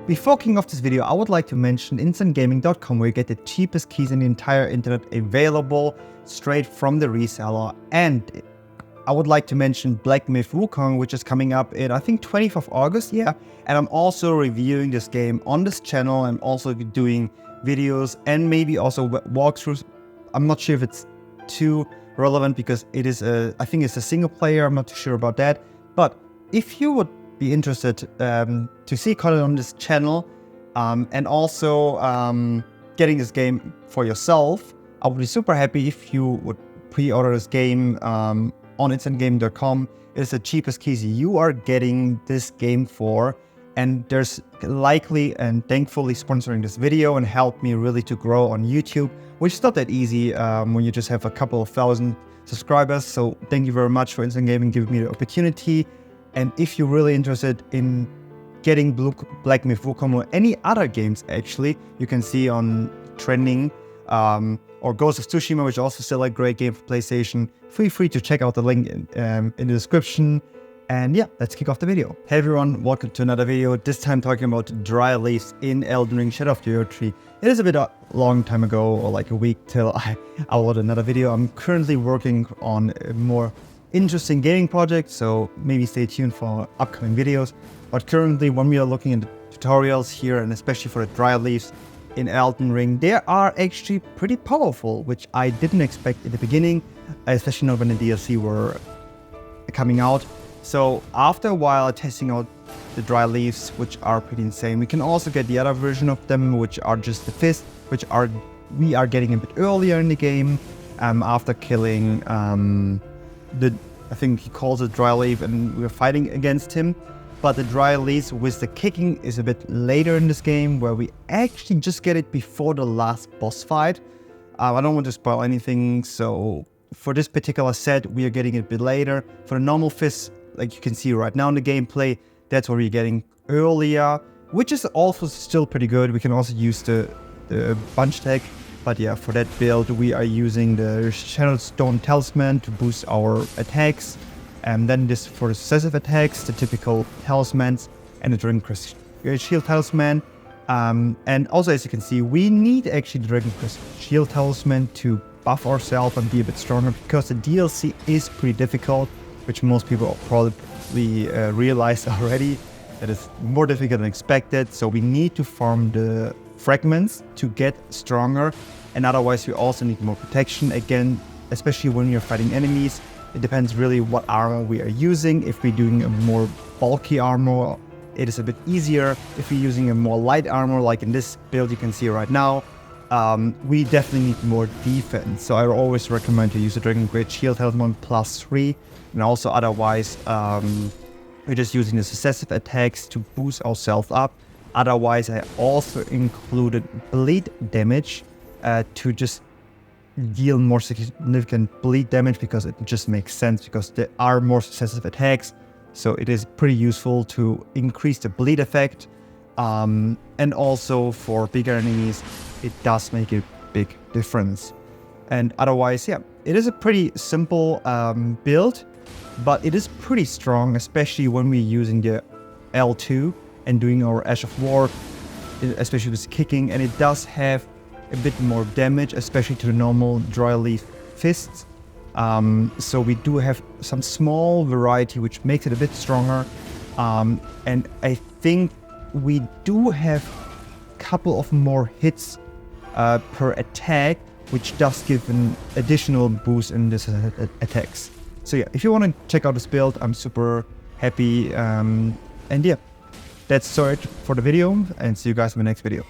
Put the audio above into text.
Before kicking off this video, I would like to mention instantgaming.com, where you get the cheapest keys in the entire internet available straight from the reseller. And I would like to mention Black Myth Wukong, which is coming up in, I think, 20th of August, yeah. And I'm also reviewing this game on this channel. I'm also doing videos and maybe also walkthroughs. I'm not sure if it's too relevant because it is I think it's a single player. I'm not too sure about that. But if you would be interested to see content on this channel and also getting this game for yourself, I would be super happy if you would pre-order this game on instantgaming.com. It's the cheapest keys you are getting this game for, and there's likely and thankfully sponsoring this video and help me really to grow on YouTube, which is not that easy when you just have a couple of thousand subscribers. So thank you very much for Instant Gaming giving me the opportunity. And if you're really interested in getting Black Myth Wukong or any other games, actually, you can see on trending or Ghost of Tsushima, which is also still a great game for PlayStation. Feel free to check out the link in the description. And yeah, let's kick off the video. Hey everyone, welcome to another video. This time talking about DryLeaf in Elden Ring Shadow of the Erdtree. It is a bit a long time ago, or like a week till I upload another video. I'm currently working on a more interesting gaming project, so maybe stay tuned for upcoming videos. But currently, when we are looking at the tutorials here, and especially for the DryLeafs in Elden Ring, they are actually pretty powerful, which I didn't expect in the beginning, especially not when the DLC were coming out. So after a while testing out the DryLeafs, which are pretty insane, we can also get the other version of them, which are just the fist, which we are getting a bit earlier in the game after killing I think he calls it DryLeaf, and we're fighting against him. But the DryLeaf with the kicking is a bit later in this game, where we actually just get it before the last boss fight. I don't want to spoil anything, so for this particular set, we are getting it a bit later. For the normal fist, like you can see right now in the gameplay, that's what we're getting earlier, which is also still pretty good. We can also use the bunch tag. But yeah, for that build, we are using the Shadowstone Talisman to boost our attacks. And then this for the successive attacks, the typical talismans, and the Dragon Crest Shield Talisman. And also, as you can see, we need actually the Dragon Crest Shield Talisman to buff ourselves and be a bit stronger, because the DLC is pretty difficult, which most people probably realized already. That is more difficult than expected. So we need to farm the fragments to get stronger, and otherwise we also need more protection. Again, especially when you're fighting enemies, it depends really what armor we are using. If we're doing a more bulky armor, it is a bit easier. If we're using a more light armor, like in this build you can see right now, we definitely need more defense. So I always recommend to use the Dragon Great Shield Talisman +3, and also otherwise we're just using the successive attacks to boost ourselves up. Otherwise, I also included bleed damage to just deal more significant bleed damage, because it just makes sense, because there are more successive attacks. So it is pretty useful to increase the bleed effect. And also for bigger enemies, it does make a big difference. And otherwise, yeah, it is a pretty simple build, but it is pretty strong, especially when we're using the L2 and doing our Ash of War, especially with kicking, and it does have a bit more damage, especially to the normal DryLeaf fists. So we do have some small variety, which makes it a bit stronger. And I think we do have a couple of more hits per attack, which does give an additional boost in this attacks. So yeah, if you want to check out this build, I'm super happy. And yeah. That's it for the video, and see you guys in the next video.